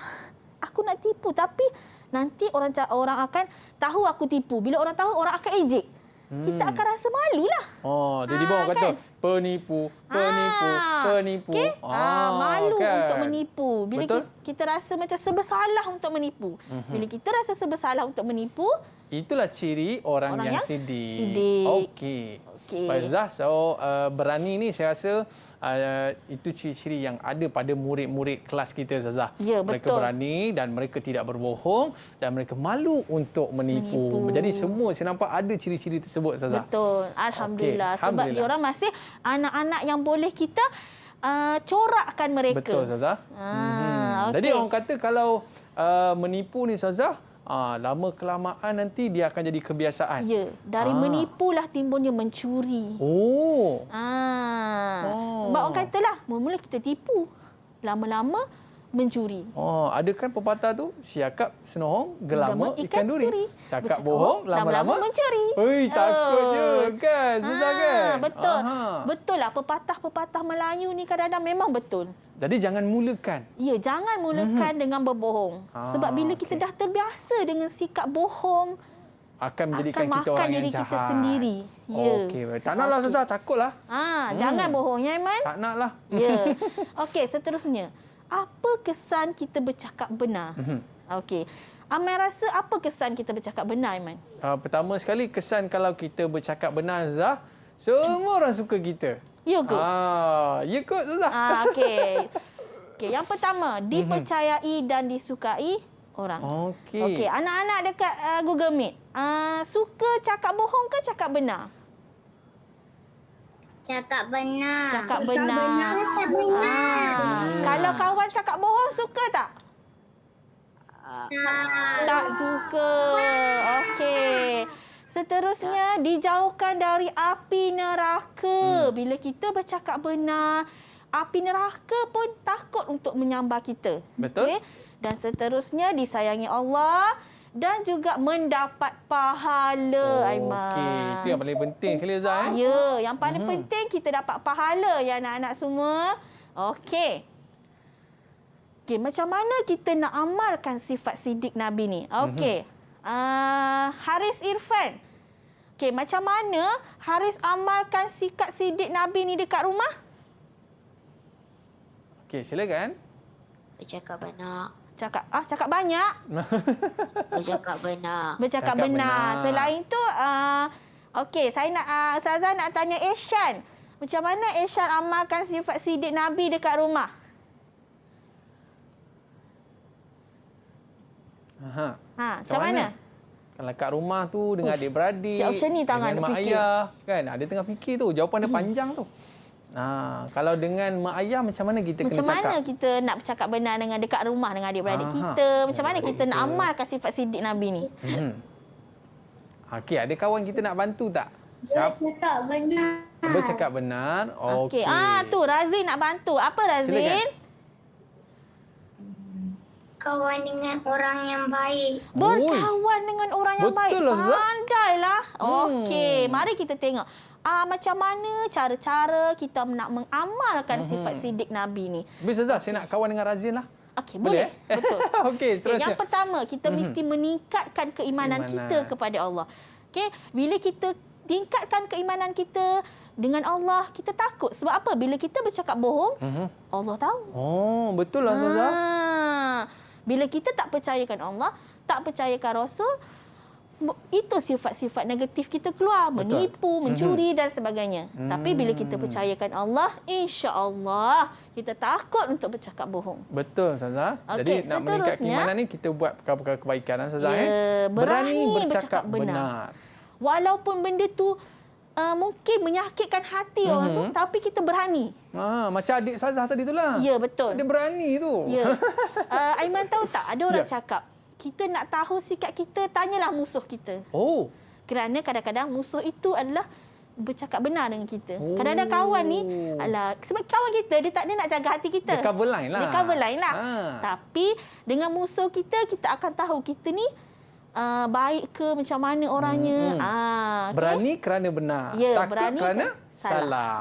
aku nak tipu, tapi nanti orang akan tahu aku tipu. Bila orang tahu, orang akan ejek. Kita akan rasa malulah. Jadi orang kata, penipu. Okay? Malu untuk menipu. Bila Betul? kita rasa macam serba untuk menipu. Bila kita rasa serba untuk menipu, itulah ciri orang yang siddiq. Okey. Baik, Ustazah. So, berani ni saya rasa itu ciri-ciri yang ada pada murid-murid kelas kita, Ustazah. Ya, mereka betul. berani dan mereka tidak berbohong dan mereka malu untuk menipu. Jadi semua saya nampak ada ciri-ciri tersebut, Ustazah. Betul. Alhamdulillah. Okey, Sebab diorang masih anak-anak yang boleh kita corakkan mereka. Betul, Ustazah. Jadi orang kata kalau menipu ni, Ustazah, lama kelamaan nanti dia akan jadi kebiasaan. Ya, dari menipulah timbulnya mencuri. Sebab orang katalah, mula-mula kita tipu, lama-lama mencuri. Ada kan pepatah tu, siakap senohong, gelama ikan duri. Cakap bohong, lama-lama mencuri. Takutnya kan, susah kan? Betul. Betul lah, pepatah Melayu ni kadang-kadang memang betul. Jadi jangan mulakan. Ya, jangan mulakan dengan berbohong. Sebab bila kita dah terbiasa dengan sikap bohong, akan menjadikan kita orang yang jahat. Kita sendiri. Ya. Okey, tak naklah, Ustazah, takutlah. Jangan bohong, ya, Aiman? Tak naklah. Ya. Okey, seterusnya. Apa kesan kita bercakap benar? Okey. Aiman rasa apa kesan kita bercakap benar, Aiman? Pertama sekali, kesan kalau kita bercakap benar, Ustazah, semua orang suka kita. Ya ke? Ya kot, Ustazah. Okey. Okey, yang pertama, dipercayai dan disukai orang. Okey, anak-anak dekat Google Meet, suka cakap bohong ke cakap benar? Cakap benar. Cakap benar. Kalau kawan cakap bohong, suka tak? Tak suka. Okey. Seterusnya, dijauhkan dari api neraka. Bila kita bercakap benar, api neraka pun takut untuk menyambar kita. Betul. Okay? Dan seterusnya, disayangi Allah dan juga mendapat pahala, Aiman. Okey, itu yang paling penting sekali, Ustazah. Ya, yang paling penting kita dapat pahala ya anak-anak semua. Okey. Okey, macam mana kita nak amalkan sifat siddiq Nabi ni? Okey. Haris Irfan. Okey, macam mana Haris amalkan sikap siddiq Nabi ni dekat rumah? Okey, silakan. Bercakap benar. Cakap banyak. Bercakap benar. Bercakap benar. Selain tu, Okey, saya nak Ustazah nak tanya Eshan. Macam mana Eshan amalkan sifat sidik Nabi dekat rumah? Macam mana? Kalau kat rumah tu dengan adik-beradik, si option ni tangan dengan mak fikir. ayah, kan? Ada tengah fikir tu, jawapan dia panjang tu. Kalau dengan mak ayah macam mana kita kena Macam cakap? mana kita nak bercakap benar dengan dekat rumah dengan adik-beradik kita? Macam mana kita nak amalkan sifat sidik Nabi ni? Okey, ada kawan kita nak bantu tak? Bercakap benar. Bercakap benar. Okey. Tu Razin nak bantu. Apa Razin? Silakan. Kawan dengan orang yang baik. Berkawan dengan orang yang baik. Betul lah, Zah. Pandailah. Okey, mari kita tengok. Macam mana cara-cara kita nak mengamalkan sifat sidik Nabi ni. Bisa Zah, saya nak kawan dengan Razin lah. Okey, boleh. Betul. Okey, seterusnya. Yang pertama, kita mesti meningkatkan keimanan kita kepada Allah. Okey, bila kita tingkatkan keimanan kita dengan Allah, kita takut. Sebab apa? Bila kita bercakap bohong, Allah tahu. Betul lah Zah. Bila kita tak percayakan Allah, tak percayakan Rasul, itu sifat-sifat negatif kita keluar. Menipu, mencuri dan sebagainya. Tapi bila kita percayakan Allah, insya-Allah kita takut untuk bercakap bohong. Betul Ustazah. Okey, Jadi nak meningkat keimanan ni kita buat perkara-perkara kebaikan Ustazah. Berani bercakap benar. Walaupun benda tu mungkin menyakitkan hati orang tu, tapi kita berani. Macam adik Ustazah tadi tu lah. Ya, betul. Dia berani tu. Ya. Aiman tahu tak, ada orang cakap, kita nak tahu sikap kita, tanyalah musuh kita. Kerana kadang-kadang musuh itu adalah bercakap benar dengan kita. Kadang-kadang kawan ni, sebab kawan kita, dia tak ada nak jaga hati kita. Dia cover line lah. Dia cover line lah. Tapi dengan musuh kita, kita akan tahu kita ni baik ke, macam mana orangnya. Berani kerana benar. Ya, takut berani kerana salah.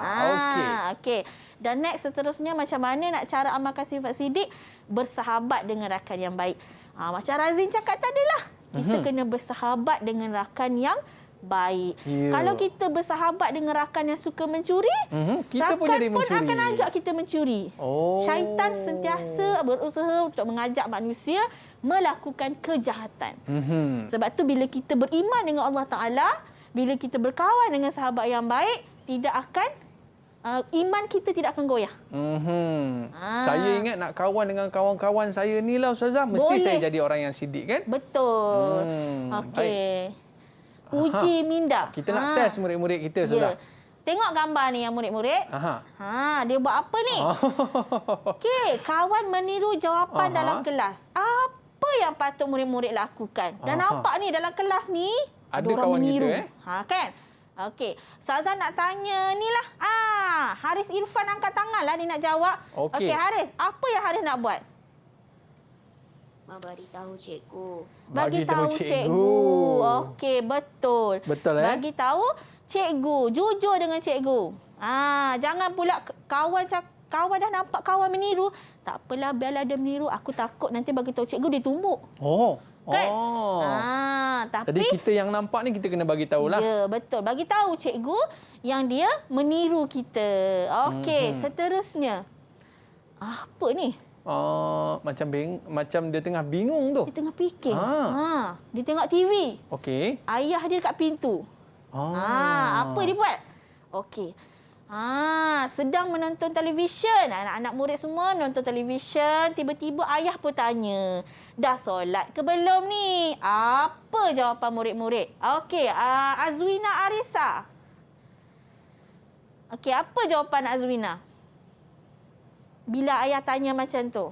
Okey. Dan next seterusnya, macam mana nak cara amalkan sifat sidik? Bersahabat dengan rakan yang baik. Macam Razin cakap tadi lah. Kita kena bersahabat dengan rakan yang baik. Kalau kita bersahabat dengan rakan yang suka mencuri, kita pun jadi mencuri. Rakan pun akan ajak kita mencuri. Syaitan sentiasa berusaha untuk mengajak manusia melakukan kejahatan. Sebab tu bila kita beriman dengan Allah Ta'ala, bila kita berkawan dengan sahabat yang baik, tidak akan iman kita tidak akan goyah. Saya ingat nak kawan dengan kawan-kawan saya ni lah Ustazah, mesti saya jadi orang yang sidik kan? Betul. Okey. Uji minda. Kita nak test murid-murid kita Ustazah. Tengok gambar ni yang murid-murid. Dia buat apa ni? Okey, kawan meniru jawapan dalam kelas. Apa yang patut murid-murid lakukan? Dan nampak ni dalam kelas ni ada orang kawan meniru. kita Kan? Okey, Ustazah nak tanya ni lah. Haris Irfan angkat tangan lah dia nak jawab. Okey, Haris, apa yang Haris nak buat? Bagi tahu cikgu. Bagi tahu cikgu. Okey, betul. Betul Bagi tahu cikgu, jujur dengan cikgu. Jangan pula kawan dah nampak kawan meniru, tak apalah biarlah dia meniru, aku takut nanti bagi tahu cikgu dia tumbuk. Kan? Tapi jadi kita yang nampak ni kita kena bagi tahulah. Ya, betul. Bagi tahu cikgu yang dia meniru kita. Okey, seterusnya. Apa ni? Macam dia tengah bingung tu. Dia tengah fikir. Dia tengok TV. Okey. Ayah dia dekat pintu. Apa dia buat? Okey. Sedang menonton televisyen. Anak-anak murid semua menonton televisyen. Tiba-tiba ayah pun tanya, dah solat ke belum ni? Apa jawapan murid-murid? Okey, Azwina Arisa. Okey, apa jawapan Azwina? Bila ayah tanya macam tu.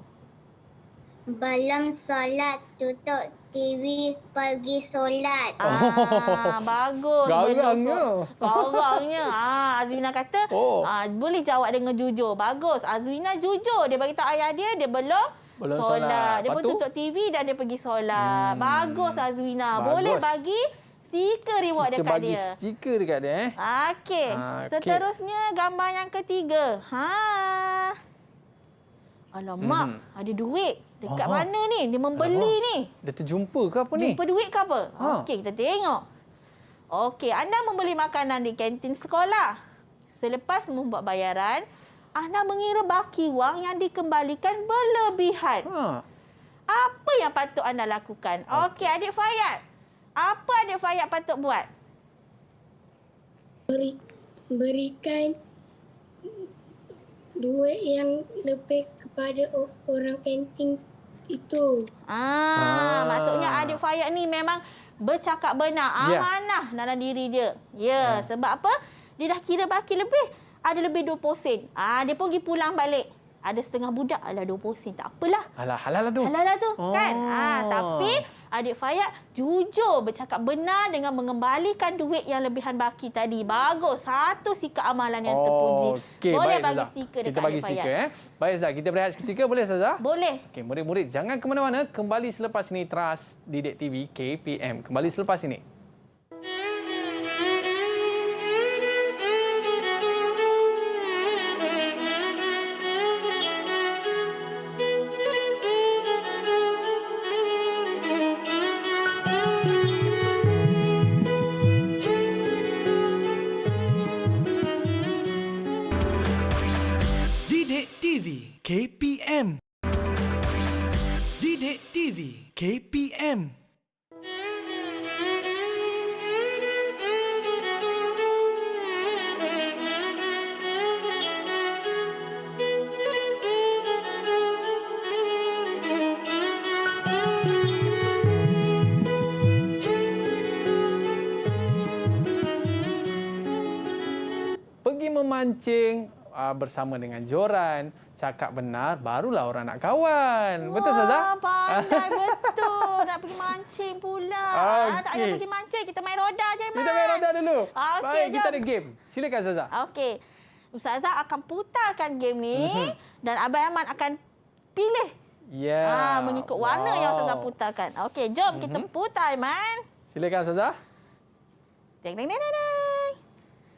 Belum solat, tutup TV, pergi solat. Bagus. Garangnya. Azwina kata, boleh jawab dengan jujur. Bagus. Azwina jujur. Dia bagi tahu ayah dia belum solat. Dia pun tutup TV dan dia pergi solat. Bagus Azwina. Boleh bagi stiker reward dekat dia. Kita bagi stiker dekat dia. Okey. Seterusnya gambar yang ketiga. Alamak, ada duit. Dekat mana ni? Dia membeli ni. Dia terjumpa ke apa ni? Jumpa duit ke apa? Okey, kita tengok. Okey, anda membeli makanan di kantin sekolah. Selepas membuat bayaran, anda mengira baki wang yang dikembalikan berlebihan. Apa yang patut anda lakukan? Okey, adik Fayat. Apa adik Fayat patut buat? berikan duit yang lebih kepada orang kantin itu. Maksudnya adik Fayak ni memang bercakap benar, Ya. amanah dalam diri dia. Ya, sebab apa? Dia dah kira baki lebih, ada lebih 20 sen. Dia pun pergi pulang balik. Ada setengah budak, alah 20 sen. Tak apalah. Alah, halal lah tu. Halal lah tu, kan? Oh. Tapi adik Fayak jujur bercakap benar dengan mengembalikan duit yang lebihan baki tadi. Bagus. Satu sikap amalan yang terpuji. Okey, Boleh baik, bagi Ustazah. stiker dekat Kita bagi adik Fayak. stiker. Baik, Ustazah. Kita berehat seketika. Boleh, Ustazah? Boleh. Okey, murid-murid jangan ke mana-mana. Kembali selepas ini Trust Didik TV KPM. Kembali selepas ini. Didik TV KPM. Didik TV KPM. Pergi memancing bersama dengan Joran, cakap benar, barulah orang nak kawan. Betul, Ustazah? Pandai betul. Nak pergi mancing pula. Tak payah Okey. pergi mancing. Kita main roda je, Iman. Kita main roda dulu. Okey, Baik, kita jom. ada game. Silakan, Ustazah. Okey. Ustazah akan putarkan game ni dan Abang Aiman akan pilih Ya. mengikut warna yang Ustazah putarkan. Okey, jom kita putar, Aiman. Silakan, Ustazah. Deng, deng, deng, deng, deng.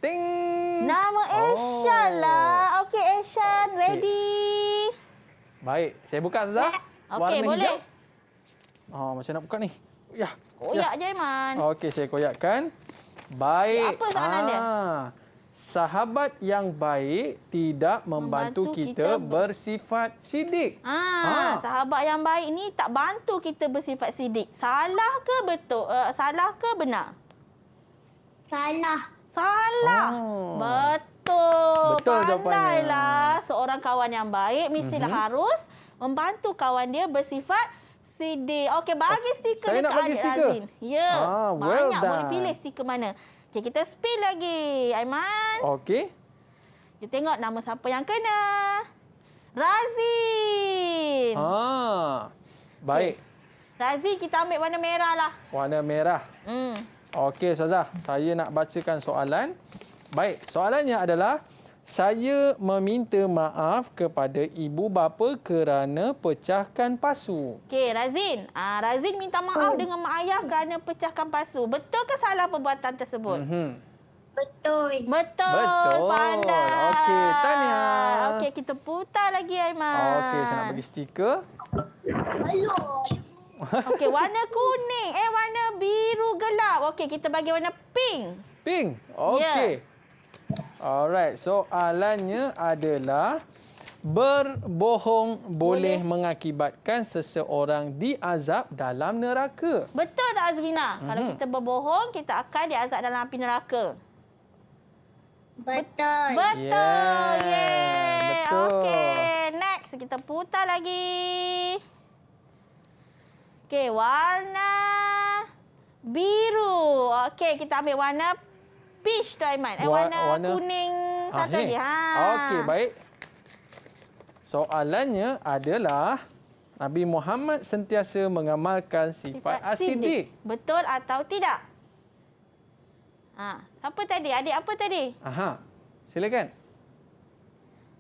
Ting. Nama Eshan lah. Okey, Eshan. Ready? Baik, saya buka, Ustazah. Okey, Warna boleh. hijau. Macam nak buka ni? Ya. Koyak je, Aiman. Okey, saya koyakkan. Baik. Apa soalan dia? Sahabat yang baik tidak membantu kita bersifat sidik. Sahabat yang baik ni tak bantu kita bersifat sidik. Salah ke betul? Salah ke benar? Salah. Salah. Oh. Betul. Betul jawapannya. Pandailah. Seorang kawan yang baik mestilah harus membantu kawan dia bersifat sidik. Okey, bagi stiker Saya nak dekat bagi adik stiker. Razin. Ya. Well Banyak done. boleh pilih stiker mana. Okey, kita spin lagi. Aiman. Okey. Kita tengok nama siapa yang kena. Razin. Baik. Razin, kita ambil warna merah lah. Warna merah. Okey, Ustazah. Saya nak bacakan soalan. Baik, soalannya adalah saya meminta maaf kepada ibu bapa kerana pecahkan pasu. Okey, Razin. Razin minta maaf dengan mak ayah kerana pecahkan pasu. Betul ke salah perbuatan tersebut? Betul. Betul. Pandai. Okey, tahniah. Okey, kita putar lagi, Aiman. Okey, saya nak bagi stiker. Okey, warna kuning. Warna biru gelap. Okey, kita bagi warna pink. Pink. Okey. Alright, soalannya adalah berbohong boleh mengakibatkan seseorang diazab dalam neraka. Betul tak, Azmina? Kalau kita berbohong, kita akan diazab dalam api neraka. Betul. Betul. Yeah, betul. Okey, next kita putar lagi. Okey, warna biru. Okey, kita ambil warna peach tu, Aiman. Warna kuning satu ni. lagi. Okey, baik. Soalannya adalah Nabi Muhammad sentiasa mengamalkan sifat asidik. Betul atau tidak? Siapa tadi? Adik apa tadi? Aha. Silakan.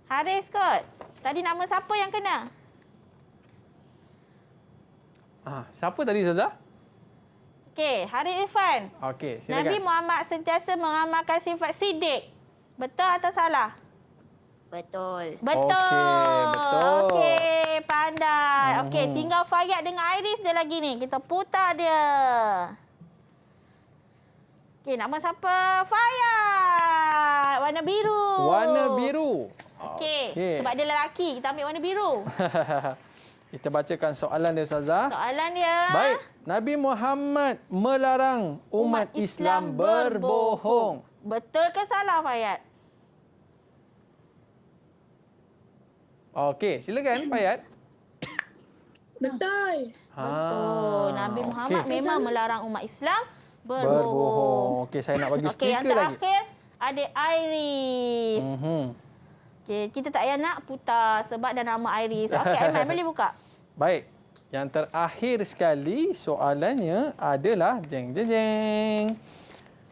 Haris kot. Tadi nama siapa yang kena? Siapa tadi, Ustazah? Okey, Haris Irfan. Okey, silakan. Nabi Muhammad sentiasa mengamalkan sifat sidik. Betul atau salah? Betul. Betul. Okey, betul. Okey, pandai. Okey, tinggal Fayak dengan Iris je lagi ni. Kita putar dia. Okey, nama siapa? Fayak. Warna biru. Warna biru. Okey, sebab dia lelaki, kita ambil warna biru. Kita bacakan soalan dia, Ustazah. Soalan dia. Baik, Nabi Muhammad melarang umat Islam berbohong. Betul ke salah, Fayat? Okey, silakan Fayat. Betul. Betul. Nabi Muhammad okey. memang melarang umat Islam berbohong. Okey, saya nak bagi Okey, yang stiker lagi. terakhir adik Iris. Okey, kita tak payah nak putar sebab dah nama Iris. Okey, Aiman boleh buka? Baik. Yang terakhir sekali soalannya adalah jeng jeng jeng.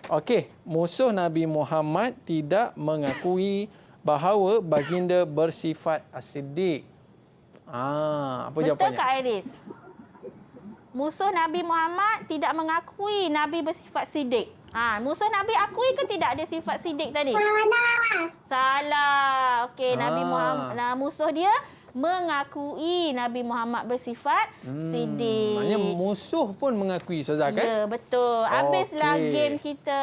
Okey, musuh Nabi Muhammad tidak mengakui bahawa baginda bersifat as-siddiq. Apa Betul jawapannya? Kak Iris? Musuh Nabi Muhammad tidak mengakui Nabi bersifat siddiq. Musuh Nabi akui ke tidak ada sifat siddiq tadi? Salah. Okey, Nabi Muhammad, musuh dia mengakui Nabi Muhammad bersifat siddiq. Maknanya musuh pun mengakui, Ustazah, kan? Ya, betul. Habislah Okey. game kita.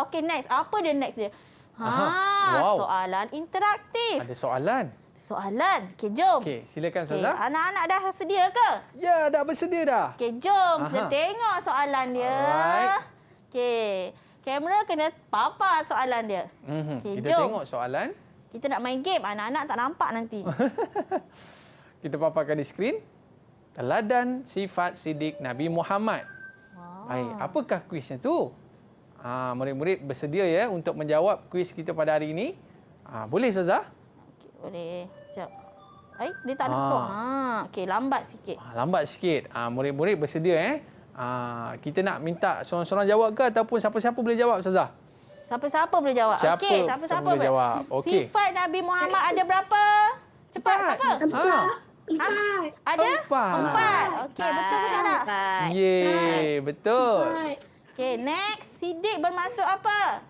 Okey, next. Apa dia next dia? Wow. Soalan interaktif. Ada soalan. Soalan. Okey, jom. Okey, silakan Okey, Ustazah. anak-anak dah sedia ke? Ya, dah bersedia dah. Okey, jom kita tengok soalan dia. Alright. Okey, kamera kena papa soalan dia. Okey, Kita jom. tengok soalan. Kita nak main game, anak-anak tak nampak nanti. Kita paparkan di skrin. Teladan sifat siddiq Nabi Muhammad. Baik, apakah kuisnya tu? Murid-murid bersedia ya untuk menjawab kuis kita pada hari ini? Boleh, Ustazah? Okey, boleh. Sekejap. Dia tak nampak. Okey, lambat sikit. Lambat sikit. Murid-murid bersedia kita nak minta seorang-seorang jawab ke ataupun siapa-siapa boleh jawab, Ustazah? Siapa-siapa boleh jawab. Siapa Okey, siapa-siapa boleh jawab. Okey. Sifat Nabi Muhammad ada berapa? Cepat, siapa? Ada? Empat. Okey, betul ke salah? Yeay, betul. Okey, next. Siddiq bermaksud apa?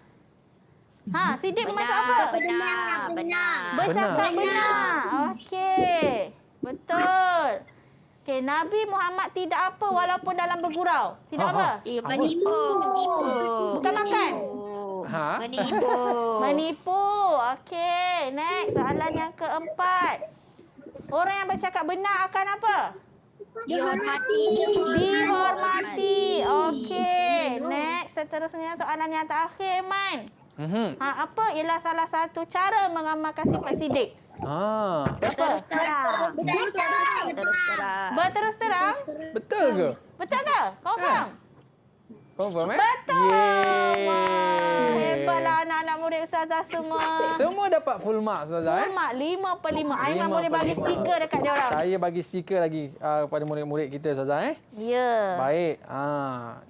Siddiq bermaksud apa? Benar. Bercakap benar. Okey. Betul. Okey, Nabi Muhammad tidak apa walaupun dalam bergurau. Tidak apa? Menipu. Bukan makan. Menipu. Menipu. Okey, next. Soalan yang keempat. Orang yang bercakap benar akan apa? Dihormati. Dihormati. Okey. Next. Seterusnya soalan yang terakhir, Man. Apa ialah salah satu cara mengamalkan sifat siddiq? Terus terang. Berterus terang? Betul ke? Betul ke? Confirm? Confirm, Betul. Yeay. Wah, hebatlah anak-anak murid Ustazah semua. Semua dapat full mark, Ustazah. Full mark 5/5. Aiman 5/5. boleh bagi stiker dekat dia orang. Saya bagi stiker lagi kepada murid-murid kita, Ustazah. Ya. Baik.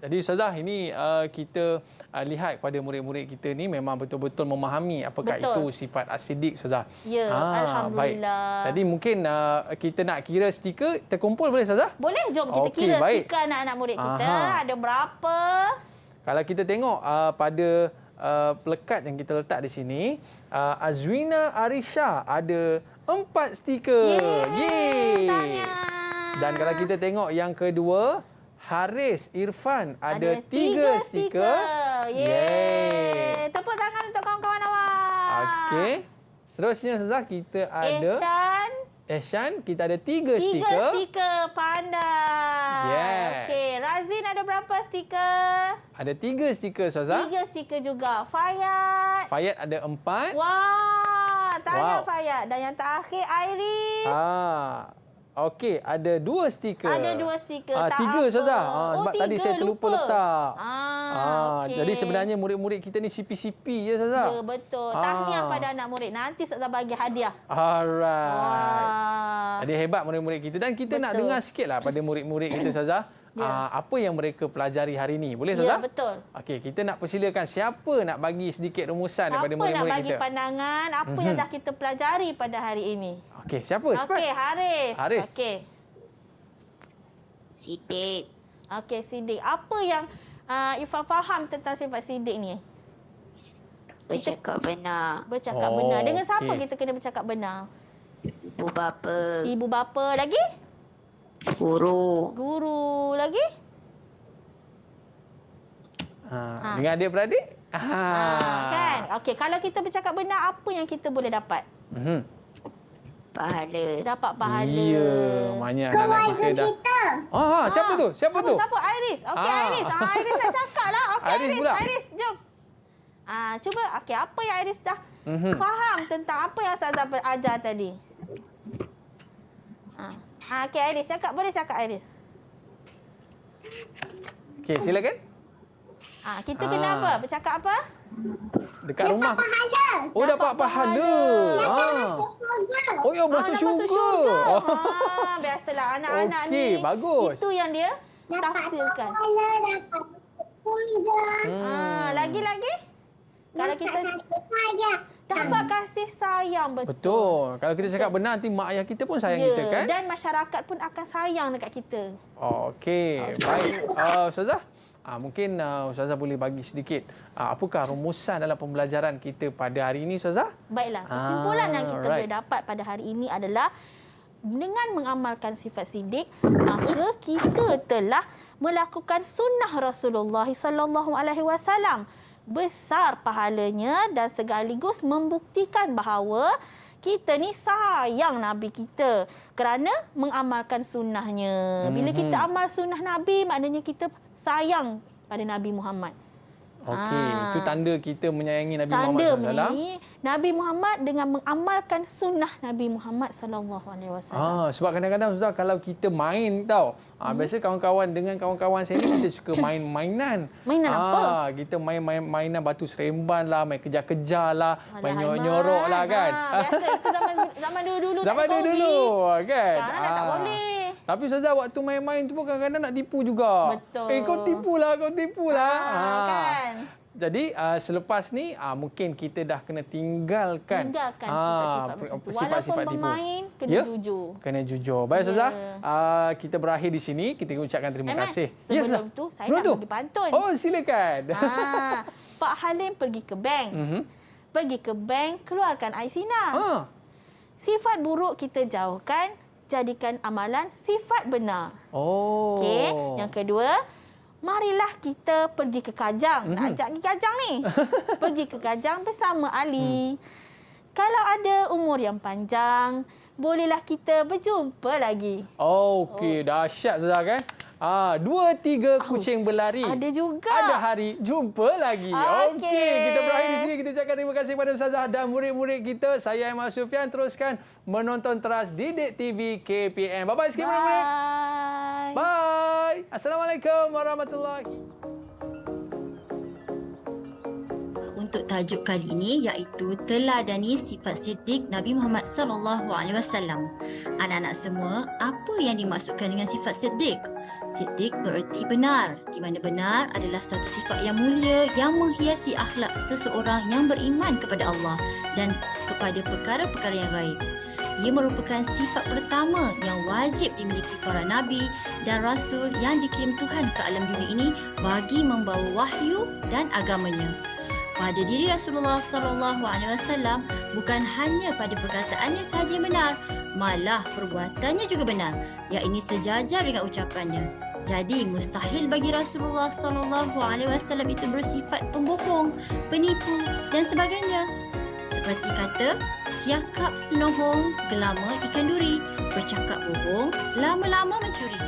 Jadi Ustazah, ini kita lihat pada murid-murid kita ni memang betul-betul memahami apakah Betul. itu sifat as-siddiq, Ustazah. Ya, Alhamdulillah. Baik. Jadi mungkin kita nak kira stiker terkumpul, boleh, Ustazah? Boleh, jom kita Okey, kira baik. stiker anak-anak murid kita. Ada berapa? Kalau kita tengok pada pelekat yang kita letak di sini, Azwina Arisha ada 4 stiker. Yeay. Dan kalau kita tengok yang kedua, Haris Irfan ada 3 stiker. Yeay. Tepuk tangan untuk kawan-kawan awak. Okey. Seterusnya, Ustazah, kita ada Ehsan, kita ada 3 stiker. 3 stiker, pandai. Yes. Okey, Razin ada berapa stiker? Ada 3 stiker, Ustazah. 3 stiker juga. Fayat. Fayat ada 4. Wah, tahniah Wow. Fayat. Dan yang terakhir, Iris. Okey, ada 2 stiker. Ada 2 stiker. Tak 3, apa. Ustazah. Sebab 3, tadi saya terlupa letak. Okey. Jadi sebenarnya murid-murid kita ni CP-CP je, Ustazah. Ya, betul. Tahniah pada anak murid. Nanti Ustazah bagi hadiah. Alright. Wah. Jadi hebat murid-murid kita. Dan kita nak Betul. dengar sikitlah pada murid-murid kita, Ustazah. Apa yang mereka pelajari hari ini. Boleh, Ustazah? Ya, betul. Okey, kita nak persilakan siapa nak bagi sedikit rumusan daripada Apa nak murid-murid bagi kita. pandangan, apa yang dah kita pelajari pada hari ini. Okey, siapa? Cepat. Okey, Haris. Haris. Okey. Siddiq. Okey, Siddiq. Apa yang Irfan faham tentang sifat Siddiq ni? Bercakap benar. Bercakap benar. Dengan siapa okey. kita kena bercakap benar? Ibu bapa. Ibu bapa lagi? Guru. Guru lagi? Dengan adik-beradik? Kan? Okey, kalau kita bercakap benar, apa yang kita boleh dapat? pahala. Dapat pahala. Ya, banyak anak-anak kita dah. Siapa tu? Siapa tu? Siapa? Iris. Okey, Iris. Iris nak cakap lah. Okey, Iris pula. Iris, jom. Cuba, okey, apa yang Iris dah faham tentang apa yang Ustazah ajar tadi? Okey, Iris, boleh cakap, Iris. Okey, silakan. Kita kena apa? Bercakap apa? Dekat rumah. Oh, dapat pahala. Oh, ya, masuk syurga. Biasalah anak-anak Okey, ni. bagus. Itu yang dia tafsirkan. Lagi-lagi? Kalau kita dapat kasih sayang, Betul. Kalau kita cakap benar, nanti mak ayah kita pun sayang kita kan? Dan masyarakat pun akan sayang dekat kita. Okey, baik. Ustazah, mungkin Ustazah boleh bagi sedikit apakah rumusan dalam pembelajaran kita pada hari ini, Ustazah? Baiklah, kesimpulan yang kita boleh dapat pada hari ini adalah dengan mengamalkan sifat sidik, maka kita telah melakukan sunnah Rasulullah sallallahu alaihi wasallam. Besar pahalanya dan sekaligus membuktikan bahawa kita ni sayang Nabi kita kerana mengamalkan sunnahnya. Bila kita amal sunnah Nabi, maknanya kita sayang pada Nabi Muhammad. Okey, itu tanda kita menyayangi Nabi Muhammad SAW. Tanda menyayangi Nabi Muhammad dengan mengamalkan sunnah Nabi Muhammad SAW. Sebab kadang-kadang Ustaz, kalau kita main tau, biasa kawan-kawan dengan kawan-kawan saya ni kita suka main mainan. Mainan apa? Kita mainan batu seremban lah, main kejar-kejar lah, main nyorok-nyorok lah kan. Biasa itu zaman dulu-dulu. Zaman dulu kan. Sekarang dah tak boleh. Tapi Ustazah, waktu main-main tu pun kadang-kadang nak tipu juga. Betul. Kau tipulah. Kan. Jadi selepas ni mungkin kita dah kena tinggalkan sifat-sifat macam tu. Walaupun bermain, kena jujur. Kena jujur. Baik Ustazah, kita berakhir di sini. Kita ucapkan terima kasih. Sebelum tu, saya nak bagi pantun. Oh, silakan. Pak Halim pergi ke bank. Pergi ke bank, keluarkan Aisina. Sifat buruk kita jauhkan, jadikan amalan sifat benar. Okey. Yang kedua, marilah kita pergi ke Kajang. Nak ajak pergi Kajang ni. Pergi ke Kajang bersama Ali. Kalau ada umur yang panjang, bolehlah kita berjumpa lagi. Okey, dahsyat Ustazah kan? 2-3 kucing berlari. Ada juga. Ada hari jumpa lagi. Okey, kita berakhir di sini. Kita ucapkan terima kasih kepada Ustazah dan murid-murid kita. Saya Aiman Sufian. Teruskan menonton teras Didik TV KPM. Bye-bye sikit murid-murid. Bye. Assalamualaikum warahmatullahi. Untuk tajuk kali ini iaitu teladani sifat siddiq Nabi Muhammad sallallahu alaihi wasallam. Anak-anak semua, apa yang dimaksudkan dengan sifat siddiq? Siddiq bererti benar, di mana benar adalah suatu sifat yang mulia yang menghiasi akhlak seseorang yang beriman kepada Allah dan kepada perkara-perkara yang gaib. Ia merupakan sifat pertama yang wajib dimiliki para nabi dan rasul yang dikirim Tuhan ke alam dunia ini bagi membawa wahyu dan agamanya. Pada diri Rasulullah sallallahu alaihi wasallam bukan hanya pada perkataannya sahaja yang benar, malah perbuatannya juga benar, yakni sejajar dengan ucapannya. Jadi mustahil bagi Rasulullah sallallahu alaihi wasallam itu bersifat pembohong, penipu dan sebagainya. Seperti kata, siakap senohong, gelama ikan duri, bercakap bohong, lama-lama mencuri.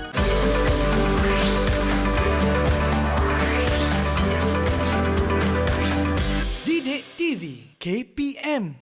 Didik TV KPM